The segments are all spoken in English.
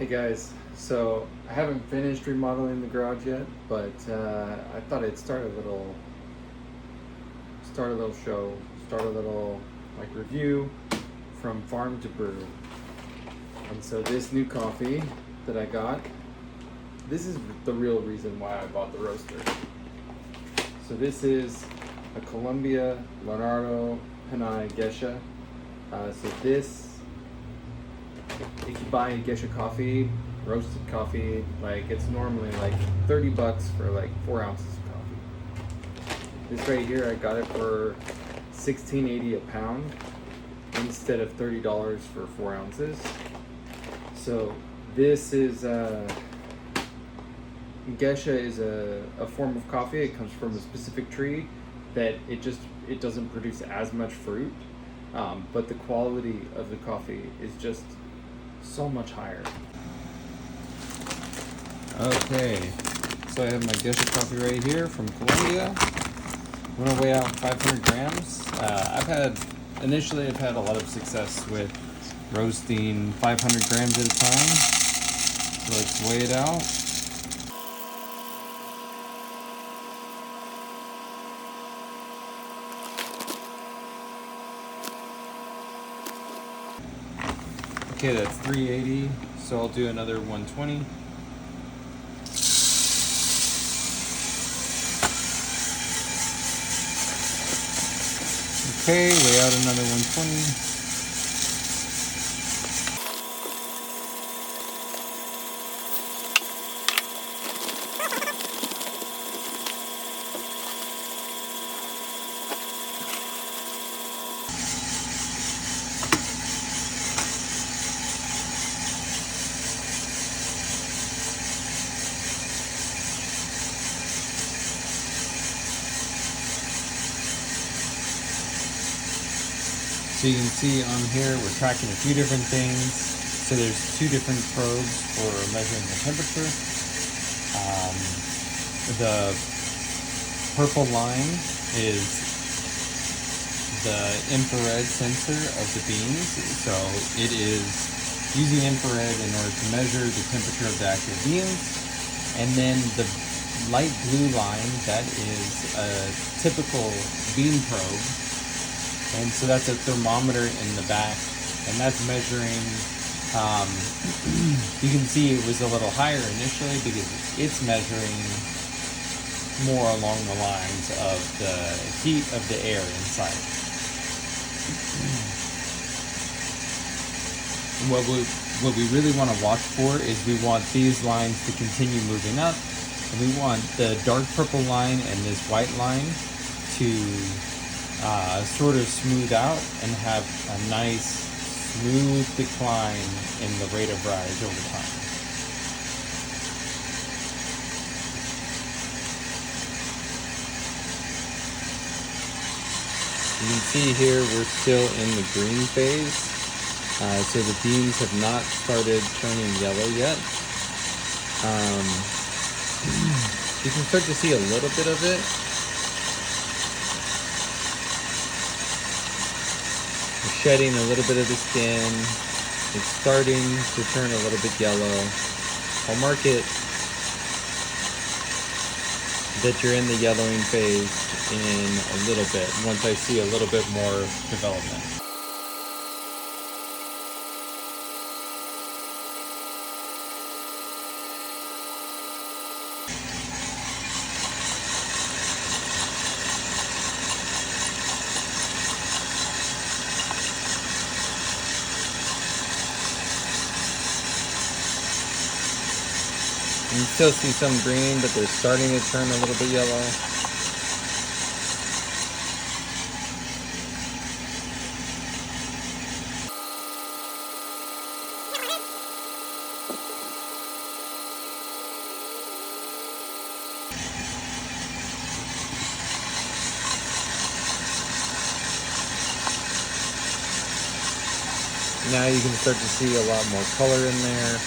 Hey guys, so I haven't finished remodeling the garage yet, but I thought I'd start a little show, start a little review from farm to brew. And so this new coffee that I got, this is the real reason why I bought the roaster. So this is a Colombia Leonardo Henao Gesha. So this, if you buy Gesha coffee, roasted coffee, it's normally like $30 for like 4 ounces of coffee. This right here, I got it for $16.80 a pound instead of $30 for 4 ounces. So this is Gesha is a form of coffee. It comes from a specific tree that it doesn't produce as much fruit, but the quality of the coffee is just so much higher. Okay, so I have my Gesha coffee right here from Colombia. I'm gonna weigh out 500 grams. Initially I've had a lot of success with roasting 500 grams at a time. So let's weigh it out. Okay, that's 380, so I'll do another 120. Okay, weigh out another 120. So you can see on here we're tracking a few different things. So there's 2 different probes for measuring the temperature. The purple line is the infrared sensor of the beans. So it is using infrared in order to measure the temperature of the actual beans. And then the light blue line, that is a typical bean probe. And so that's a thermometer in the back, and that's measuring, you can see it was a little higher initially because it's measuring more along the lines of the heat of the air inside. What we really want to watch for is we want these lines to continue moving up, and we want the dark purple line and this white line to sort of smooth out and have a nice smooth decline in the rate of rise over time. You can see here we're still in the green phase, so the beans have not started turning yellow yet. You can start to see a little bit of it. Shedding a little bit of the skin. It's starting to turn a little bit yellow. I'll mark it that you're in the yellowing phase in a little bit, once I see a little bit more development. You can still see some green, but they're starting to turn a little bit yellow. Now you can start to see a lot more color in there.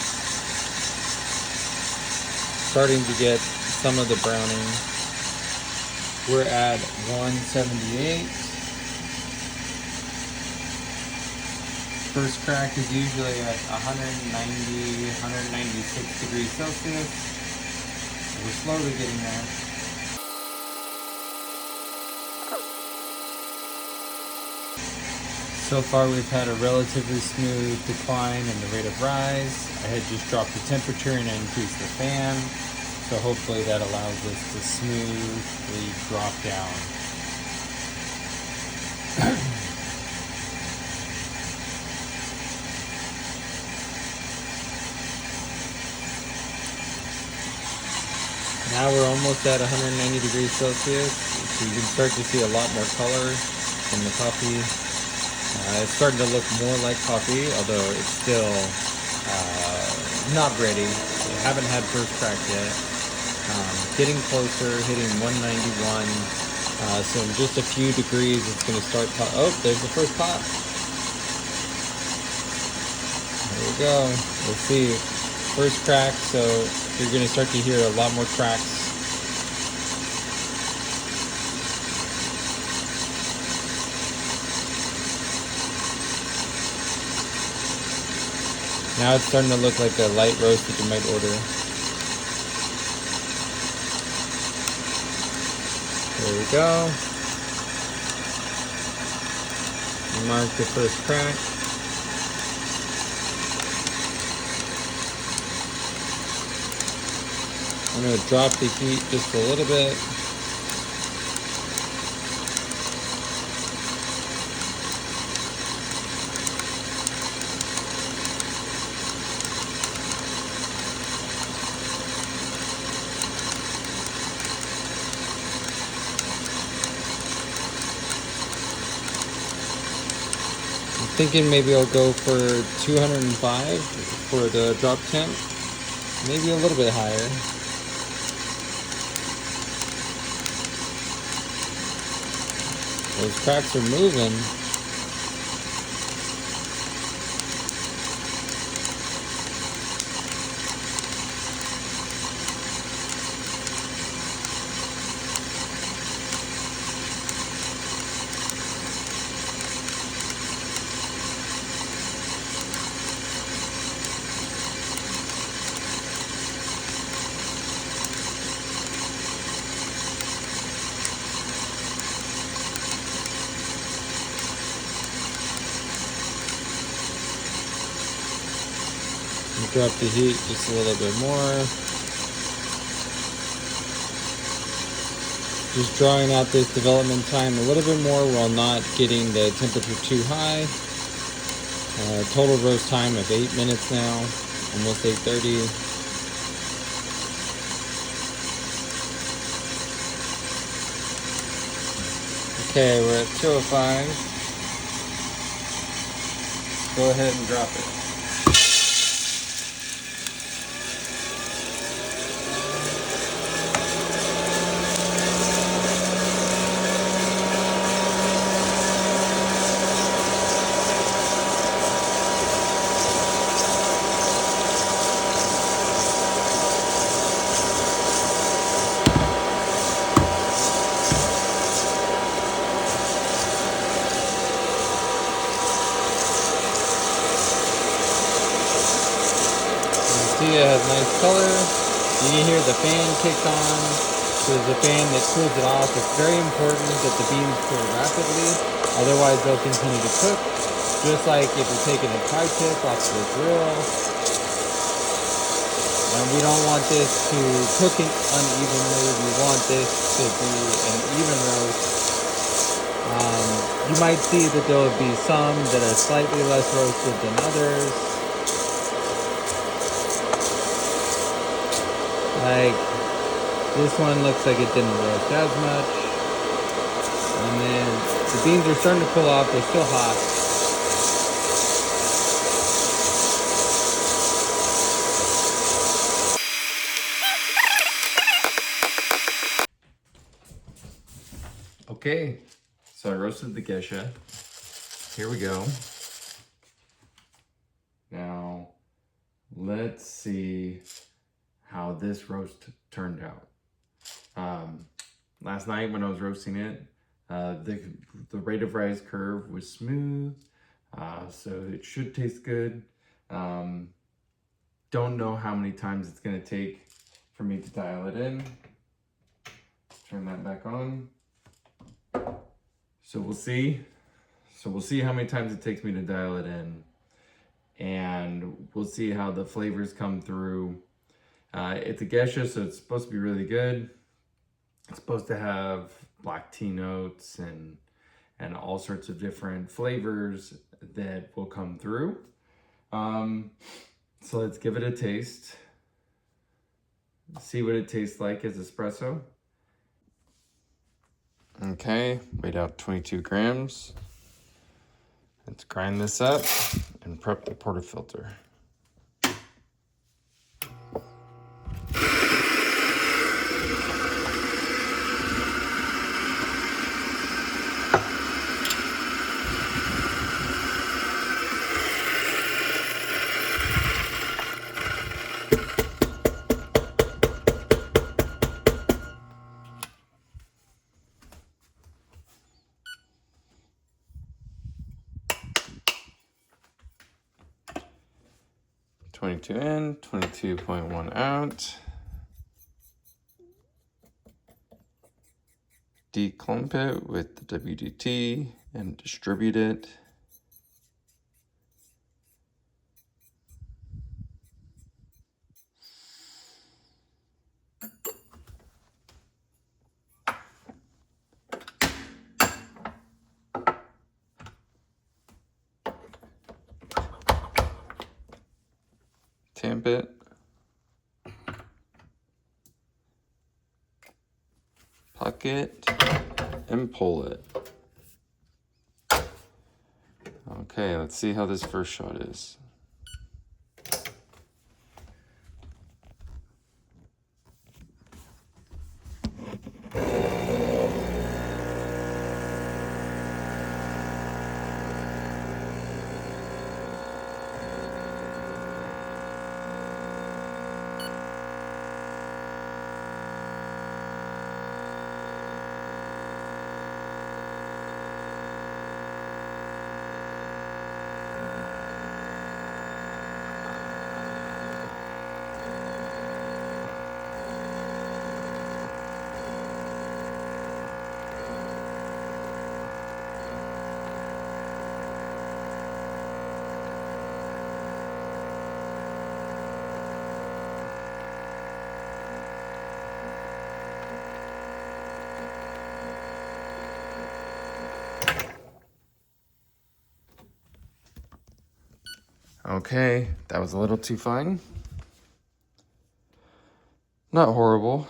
Starting to get some of the browning. We're at 178. First crack is usually at 190, 195 96 degrees Celsius. We're slowly getting there. So far we've had a relatively smooth decline in the rate of rise. I had just dropped the temperature and I increased the fan. So hopefully that allows us to smoothly drop down. Now we're almost at 190 degrees Celsius, so you can start to see a lot more color in the coffee. It's starting to look more like coffee, although it's still not ready. I haven't had first crack yet. Getting closer, hitting 191. So in just a few degrees, it's going to start. Oh, there's the first pop. There we go. We'll see. First crack, so you're going to start to hear a lot more cracks. Now it's starting to look like a light roast that you might order. There we go. Mark the first crack. I'm going to drop the heat just a little bit. I'm thinking maybe I'll go for 205 for the drop temp. Maybe a little bit higher. Those cracks are moving. Drop the heat just a little bit more. Just drawing out this development time a little bit more while not getting the temperature too high. Total roast time of 8 minutes now, almost 8:30. Okay, we're at 205. Go ahead and drop it. See, it has nice color. You can hear the fan kick on. There's a fan that cools it off. It's very important that the beans cool rapidly, otherwise they'll continue to cook. Just like if you're taking a tri-tip off the grill. And we don't want this to cook unevenly. We want this to be an even roast. You might see that there will be some that are slightly less roasted than others. Like, this one looks like it didn't roast as much. And then the beans are starting to cool off, they're still hot. Okay, so I roasted the Gesha. Here we go. Now, let's see how this roast turned out. Last night when I was roasting it, the rate of rise curve was smooth, so it should taste good. Don't know how many times it's gonna take for me to dial it in. Turn that back on. So we'll see. So we'll see how many times it takes me to dial it in. And we'll see how the flavors come through. It's a Gesha, so it's supposed to be really good. It's supposed to have black tea notes and all sorts of different flavors that will come through. So let's give it a taste. See what it tastes like as espresso. Okay, weighed out 22 grams. Let's grind this up and prep the portafilter. .22 in, 22.1 out. Declump it with the WDT and distribute it. Tamp it. Puck it and pull it. Okay, let's see how this first shot is. Okay, that was a little too fine. Not horrible.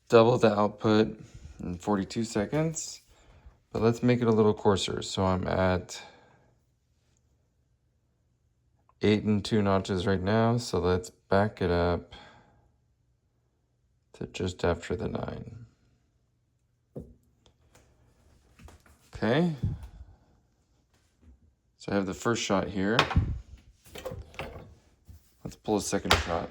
Double the output in 42 seconds, but let's make it a little coarser. So I'm at 8 and 2 notches right now, so let's back it up to just after the 9. Okay. So I have the first shot here. Let's pull a second shot.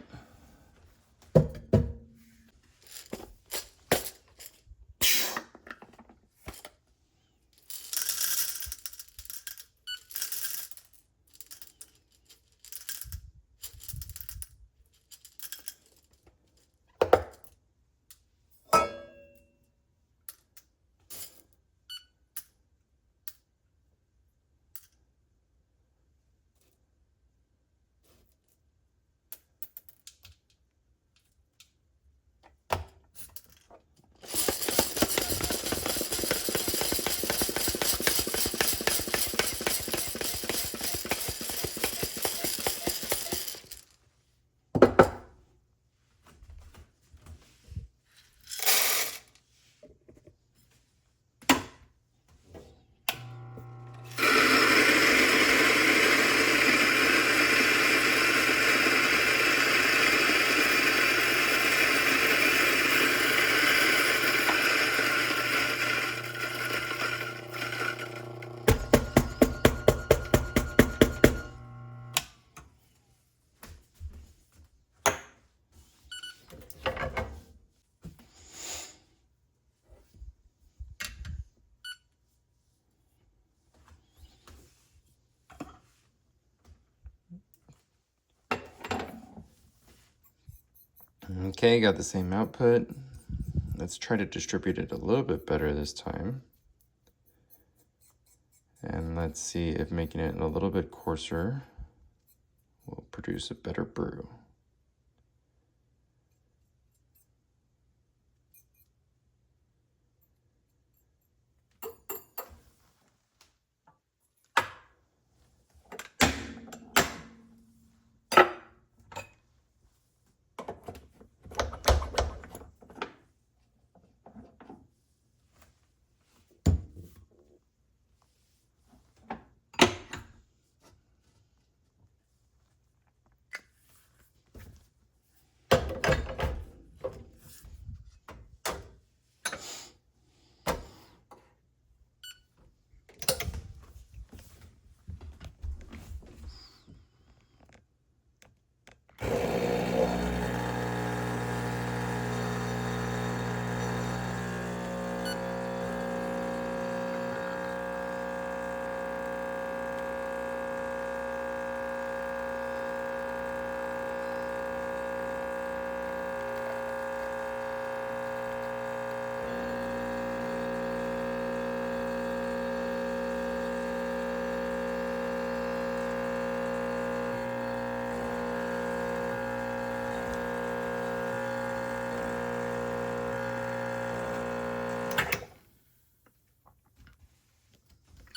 Okay, got the same output. Let's try to distribute it a little bit better this time. And let's see if making it a little bit coarser will produce a better brew.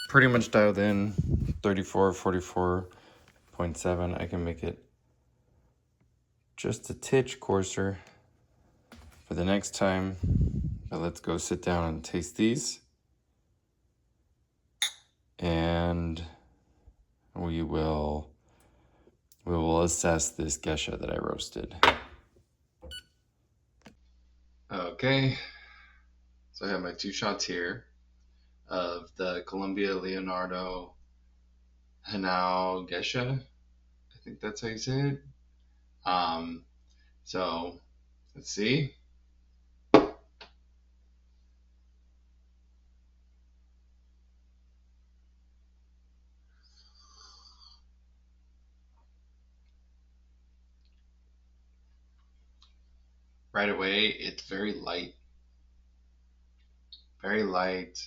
Pretty much dialed in 34, 44.7. I can make it just a titch coarser for the next time. But let's go sit down and taste these. And we will assess this Gesha that I roasted. Okay, so I have my 2 shots here of the Colombia Leonardo Henao Gesha. I think that's how you say it. So let's see. Right away, it's very light. Very light.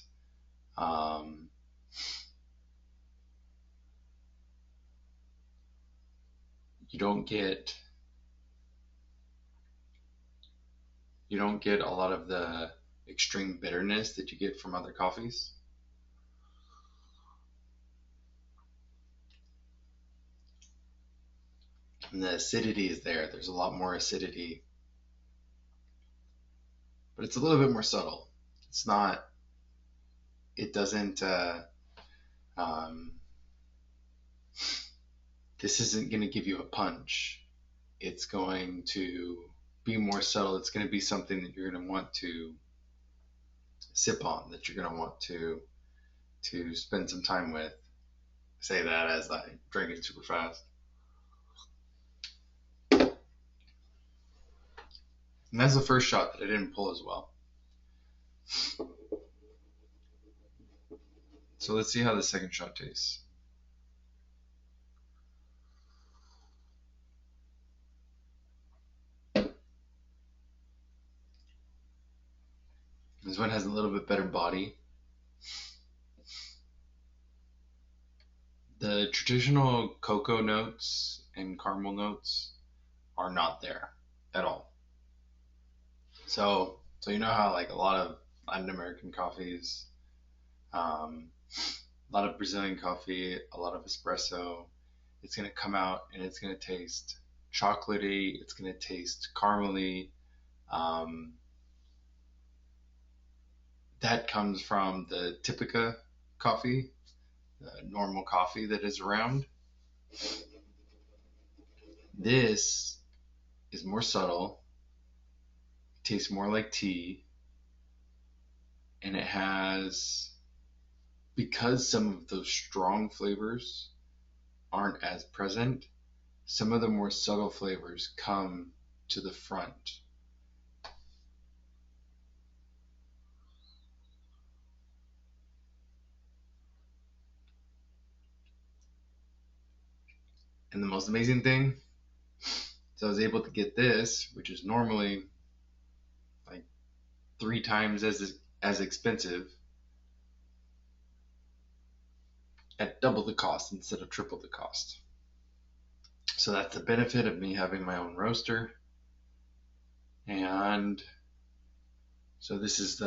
You don't get a lot of the extreme bitterness that you get from other coffees. And the acidity is there. There's a lot more acidity, but it's a little bit more subtle. It's not. It doesn't. This isn't going to give you a punch. It's going to be more subtle. It's going to be something that you're going to want to sip on, that you're going to want to spend some time with. I say that as I drink it super fast. And that's the first shot that I didn't pull as well. So let's see how the second shot tastes. This one has a little bit better body. The traditional cocoa notes and caramel notes are not there at all. So you know how like a lot of Latin American coffees, a lot of Brazilian coffee, a lot of espresso, it's going to come out and it's going to taste chocolatey, it's going to taste caramely. That comes from the Typica coffee, the normal coffee that is around. This is more subtle, tastes more like tea, and it has, because some of those strong flavors aren't as present, some of the more subtle flavors come to the front. And the most amazing thing, So I was able to get this, which is normally like 3 times as expensive, at double the cost instead of triple the cost. So that's the benefit of me having my own roaster. And so this is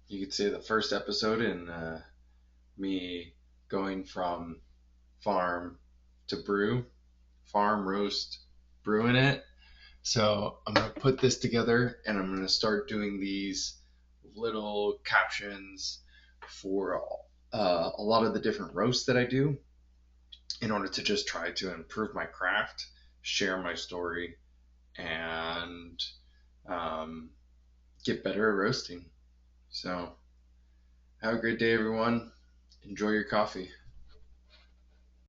you could say the first episode in me going from farm to brew, farm, roast, brewing it. So I'm going to put this together and I'm going to start doing these little captions for a lot of the different roasts that I do in order to just try to improve my craft, share my story, and get better at roasting. So have a great day, everyone. Enjoy your coffee.